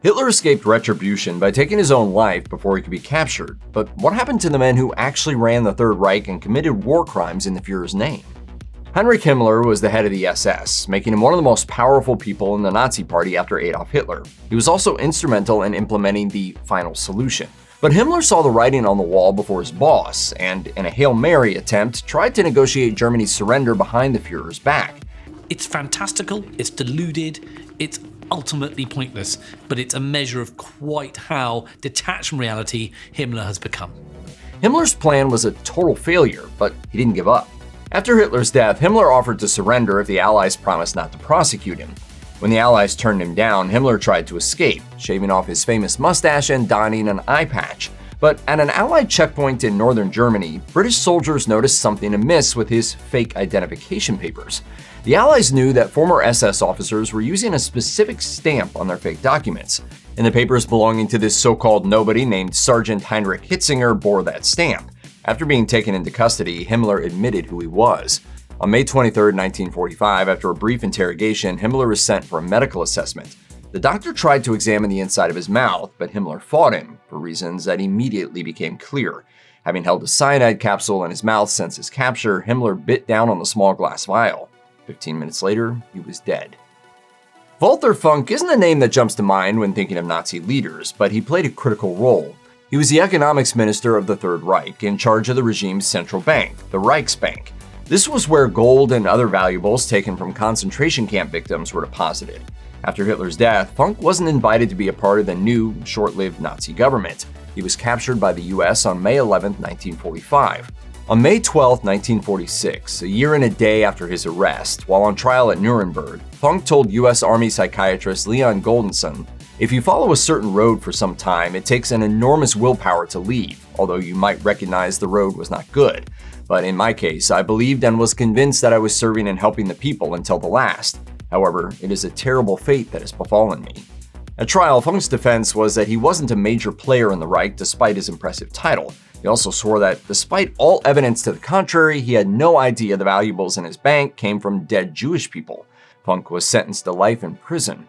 Hitler escaped retribution by taking his own life before he could be captured, but what happened to the men who actually ran the Third Reich and committed war crimes in the Fuhrer's name? Heinrich Himmler was the head of the SS, making him one of the most powerful people in the Nazi Party after Adolf Hitler. He was also instrumental in implementing the final solution. But Himmler saw the writing on the wall before his boss, and in a Hail Mary attempt, tried to negotiate Germany's surrender behind the Fuhrer's back. It's fantastical, it's deluded, it's ultimately pointless, but it's a measure of quite how detached from reality Himmler has become. Himmler's plan was a total failure, but he didn't give up. After Hitler's death, Himmler offered to surrender if the Allies promised not to prosecute him. When the Allies turned him down, Himmler tried to escape, shaving off his famous mustache and donning an eye patch. But at an Allied checkpoint in northern Germany, British soldiers noticed something amiss with his fake identification papers. The Allies knew that former SS officers were using a specific stamp on their fake documents, and the papers belonging to this so-called nobody named Sergeant Heinrich Hitzinger bore that stamp. After being taken into custody, Himmler admitted who he was. On May 23, 1945, after a brief interrogation, Himmler was sent for a medical assessment. The doctor tried to examine the inside of his mouth, but Himmler fought him for reasons that immediately became clear. Having held a cyanide capsule in his mouth since his capture, Himmler bit down on the small glass vial. 15 minutes later, he was dead. Walther Funk isn't a name that jumps to mind when thinking of Nazi leaders, but he played a critical role. He was the economics minister of the Third Reich, in charge of the regime's central bank, the Reichsbank. This was where gold and other valuables taken from concentration camp victims were deposited. After Hitler's death, Funk wasn't invited to be a part of the new, short-lived Nazi government. He was captured by the US on May 11, 1945. On May 12, 1946, a year and a day after his arrest, while on trial at Nuremberg, Funk told US Army psychiatrist Leon Goldenson, "If you follow a certain road for some time, it takes an enormous willpower to leave, although you might recognize the road was not good. But in my case, I believed and was convinced that I was serving and helping the people until the last. However, it is a terrible fate that has befallen me." At trial, Funk's defense was that he wasn't a major player in the Reich despite his impressive title. He also swore that, despite all evidence to the contrary, he had no idea the valuables in his bank came from dead Jewish people. Funk was sentenced to life in prison.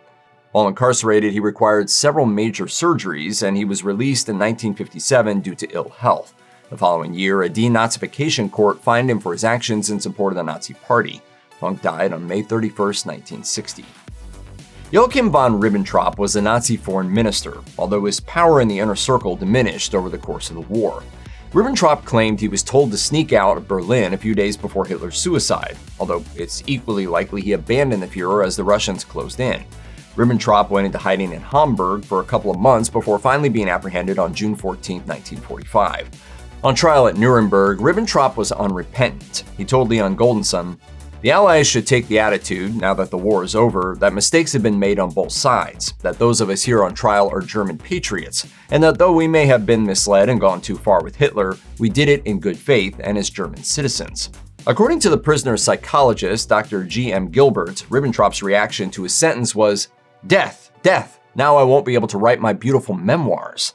While incarcerated, he required several major surgeries, and he was released in 1957 due to ill health. The following year, a denazification court fined him for his actions in support of the Nazi Party. Funk died on May 31, 1960. Joachim von Ribbentrop was a Nazi foreign minister, although his power in the inner circle diminished over the course of the war. Ribbentrop claimed he was told to sneak out of Berlin a few days before Hitler's suicide, although it's equally likely he abandoned the Fuhrer as the Russians closed in. Ribbentrop went into hiding in Hamburg for a couple of months before finally being apprehended on June 14, 1945. On trial at Nuremberg, Ribbentrop was unrepentant. He told Leon Goldenson, "The Allies should take the attitude, now that the war is over, that mistakes have been made on both sides, that those of us here on trial are German patriots, and that though we may have been misled and gone too far with Hitler, we did it in good faith and as German citizens." According to the prisoner's psychologist, Dr. G.M. Gilbert, Ribbentrop's reaction to his sentence was, "Death, death, now I won't be able to write my beautiful memoirs."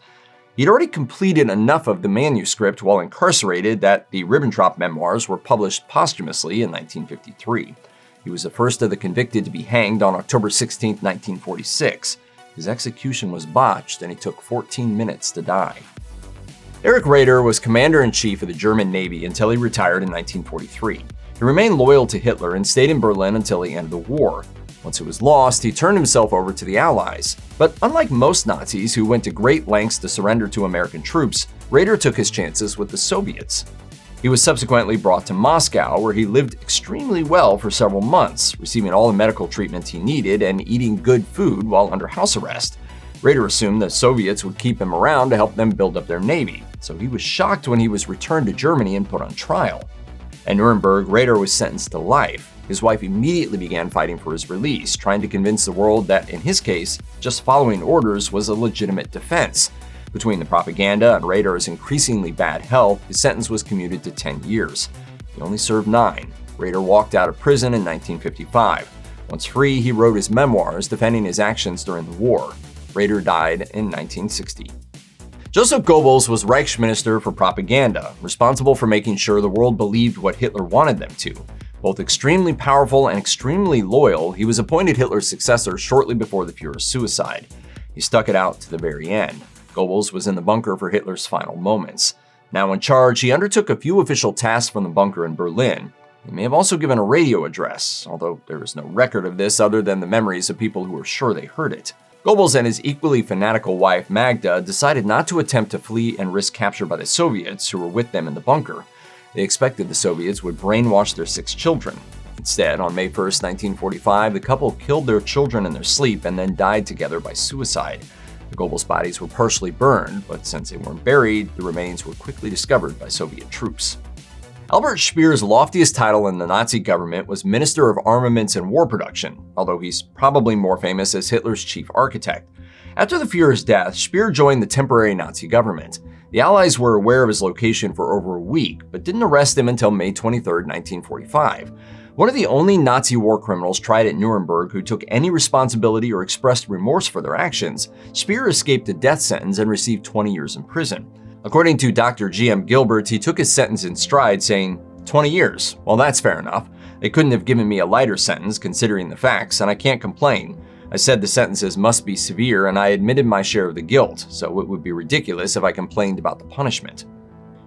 He'd already completed enough of the manuscript while incarcerated that the Ribbentrop memoirs were published posthumously in 1953. He was the first of the convicted to be hanged on October 16, 1946. His execution was botched and he took 14 minutes to die. Erich Raeder was commander-in-chief of the German Navy until he retired in 1943. He remained loyal to Hitler and stayed in Berlin until the end of the war. Once it was lost, he turned himself over to the Allies. But unlike most Nazis who went to great lengths to surrender to American troops, Raeder took his chances with the Soviets. He was subsequently brought to Moscow, where he lived extremely well for several months, receiving all the medical treatment he needed and eating good food while under house arrest. Raeder assumed the Soviets would keep him around to help them build up their navy, so he was shocked when he was returned to Germany and put on trial. At Nuremberg, Raeder was sentenced to life. His wife immediately began fighting for his release, trying to convince the world that, in his case, just following orders was a legitimate defense. Between the propaganda and Raeder's increasingly bad health, his sentence was commuted to 10 years. He only served 9. Raeder walked out of prison in 1955. Once free, he wrote his memoirs defending his actions during the war. Raeder died in 1960. Joseph Goebbels was Reichsminister for propaganda, responsible for making sure the world believed what Hitler wanted them to. Both extremely powerful and extremely loyal, he was appointed Hitler's successor shortly before the Fuhrer's suicide. He stuck it out to the very end. Goebbels was in the bunker for Hitler's final moments. Now in charge, he undertook a few official tasks from the bunker in Berlin. He may have also given a radio address, although there is no record of this other than the memories of people who were sure they heard it. Goebbels and his equally fanatical wife Magda decided not to attempt to flee and risk capture by the Soviets who were with them in the bunker. They expected the Soviets would brainwash their 6 children. Instead, on May 1, 1945, the couple killed their children in their sleep and then died together by suicide. The Goebbels bodies were partially burned, but since they weren't buried, the remains were quickly discovered by Soviet troops. Albert Speer's loftiest title in the Nazi government was Minister of Armaments and War Production, although he's probably more famous as Hitler's chief architect. After the Fuhrer's death, Speer joined the temporary Nazi government. The Allies were aware of his location for over a week, but didn't arrest him until May 23, 1945. One of the only Nazi war criminals tried at Nuremberg who took any responsibility or expressed remorse for their actions, Speer escaped a death sentence and received 20 years in prison. According to Dr. G.M. Gilbert, he took his sentence in stride, saying, 20 years, well that's fair enough. They couldn't have given me a lighter sentence considering the facts, and I can't complain. I said the sentences must be severe, and I admitted my share of the guilt, so it would be ridiculous if I complained about the punishment.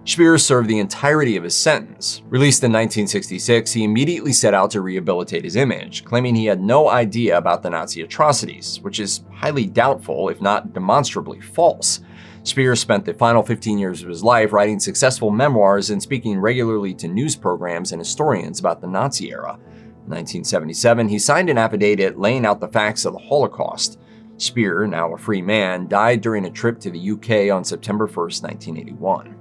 Speer served the entirety of his sentence. Released in 1966, he immediately set out to rehabilitate his image, claiming he had no idea about the Nazi atrocities, which is highly doubtful, if not demonstrably false. Speer spent the final 15 years of his life writing successful memoirs and speaking regularly to news programs and historians about the Nazi era. In 1977, he signed an affidavit laying out the facts of the Holocaust. Speer, now a free man, died during a trip to the UK on September 1, 1981.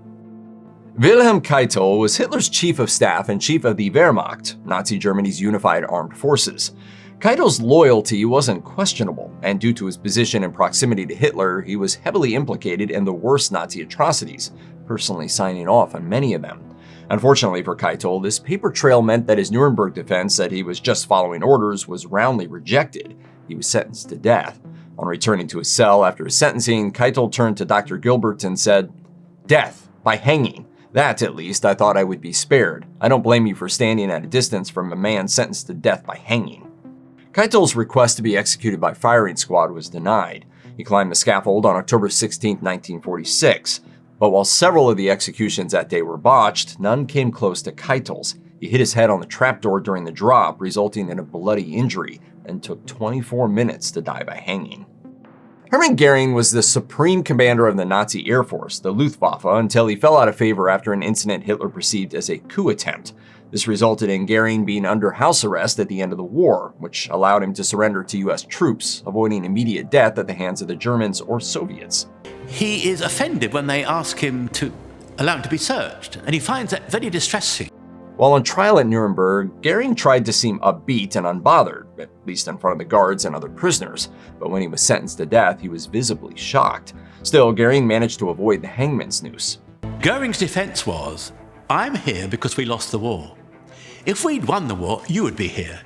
Wilhelm Keitel was Hitler's chief of staff and chief of the Wehrmacht, Nazi Germany's unified armed forces. Keitel's loyalty wasn't questionable, and due to his position and proximity to Hitler, he was heavily implicated in the worst Nazi atrocities, personally signing off on many of them. Unfortunately for Keitel, this paper trail meant that his Nuremberg defense that he was just following orders was roundly rejected. He was sentenced to death. On returning to his cell after his sentencing, Keitel turned to Dr. Gilbert and said, "Death, by hanging. That, at least, I thought I would be spared. I don't blame you for standing at a distance from a man sentenced to death by hanging." Keitel's request to be executed by firing squad was denied. He climbed the scaffold on October 16, 1946. But while several of the executions that day were botched, none came close to Keitel's. He hit his head on the trapdoor during the drop, resulting in a bloody injury, and took 24 minutes to die by hanging. Hermann Göring was the supreme commander of the Nazi Air Force, the Luftwaffe, until he fell out of favor after an incident Hitler perceived as a coup attempt. This resulted in Göring being under house arrest at the end of the war, which allowed him to surrender to US troops, avoiding immediate death at the hands of the Germans or Soviets. He is offended when they ask him to allow him to be searched, and he finds that very distressing. While on trial at Nuremberg, Göring tried to seem upbeat and unbothered, at least in front of the guards and other prisoners, but when he was sentenced to death, he was visibly shocked. Still, Göring managed to avoid the hangman's noose. Göring's defense was, "I'm here because we lost the war. If we'd won the war, you would be here."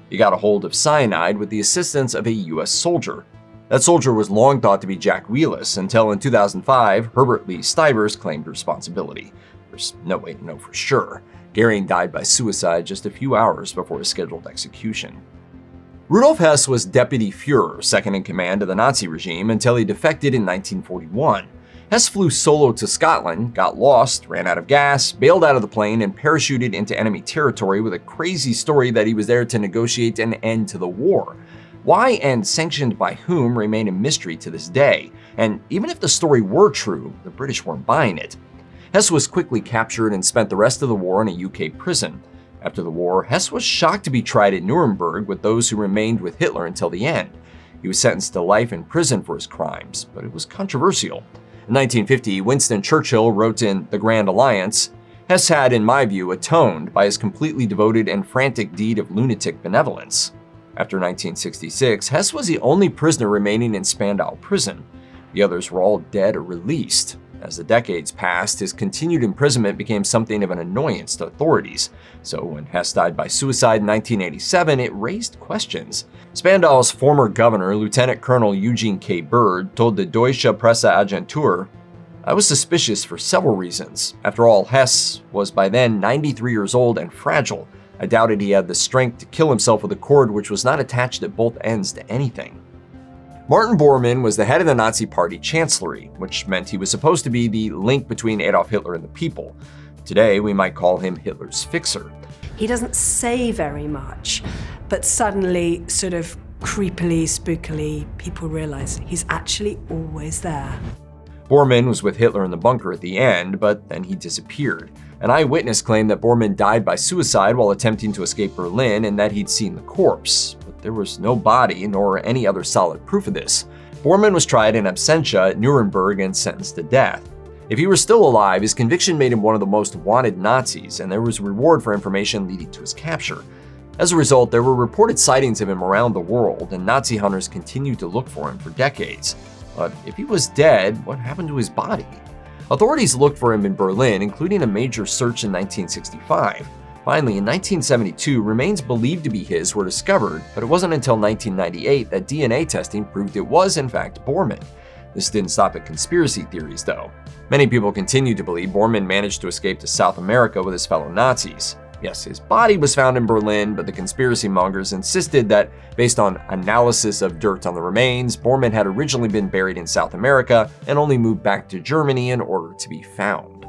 He got a hold of cyanide with the assistance of a US soldier. That soldier was long thought to be Jack Wheelis, until in 2005, Herbert Lee Stivers claimed responsibility. There's no way to know for sure. Göring died by suicide just a few hours before his scheduled execution. Rudolf Hess was Deputy Fuhrer, second in command of the Nazi regime, until he defected in 1941. Hess flew solo to Scotland, got lost, ran out of gas, bailed out of the plane, and parachuted into enemy territory with a crazy story that he was there to negotiate an end to the war. Why and sanctioned by whom remain a mystery to this day, and even if the story were true, the British weren't buying it. Hess was quickly captured and spent the rest of the war in a UK prison. After the war, Hess was shocked to be tried at Nuremberg with those who remained with Hitler until the end. He was sentenced to life in prison for his crimes, but it was controversial. In 1950, Winston Churchill wrote in The Grand Alliance, "Hess had, in my view, atoned by his completely devoted and frantic deed of lunatic benevolence." After 1966, Hess was the only prisoner remaining in Spandau prison. The others were all dead or released. As the decades passed, his continued imprisonment became something of an annoyance to authorities. So when Hess died by suicide in 1987, it raised questions. Spandau's former governor, Lieutenant Colonel Eugene K. Bird, told the Deutsche Presseagentur, "I was suspicious for several reasons. After all, Hess was by then 93 years old and fragile. I doubted he had the strength to kill himself with a cord which was not attached at both ends to anything." Martin Bormann was the head of the Nazi Party Chancellery, which meant he was supposed to be the link between Adolf Hitler and the people. Today, we might call him Hitler's fixer. He doesn't say very much, but suddenly, sort of creepily, spookily, people realize he's actually always there. Bormann was with Hitler in the bunker at the end, but then he disappeared. An eyewitness claimed that Bormann died by suicide while attempting to escape Berlin and that he'd seen the corpse, but there was no body nor any other solid proof of this. Bormann was tried in absentia at Nuremberg and sentenced to death. If he were still alive, his conviction made him one of the most wanted Nazis, and there was reward for information leading to his capture. As a result, there were reported sightings of him around the world, and Nazi hunters continued to look for him for decades. But if he was dead, what happened to his body? Authorities looked for him in Berlin, including a major search in 1965. Finally, in 1972, remains believed to be his were discovered, but it wasn't until 1998 that DNA testing proved it was, in fact, Bormann. This didn't stop at conspiracy theories, though. Many people continue to believe Bormann managed to escape to South America with his fellow Nazis. Yes, his body was found in Berlin, but the conspiracy mongers insisted that, based on analysis of dirt on the remains, Bormann had originally been buried in South America and only moved back to Germany in order to be found.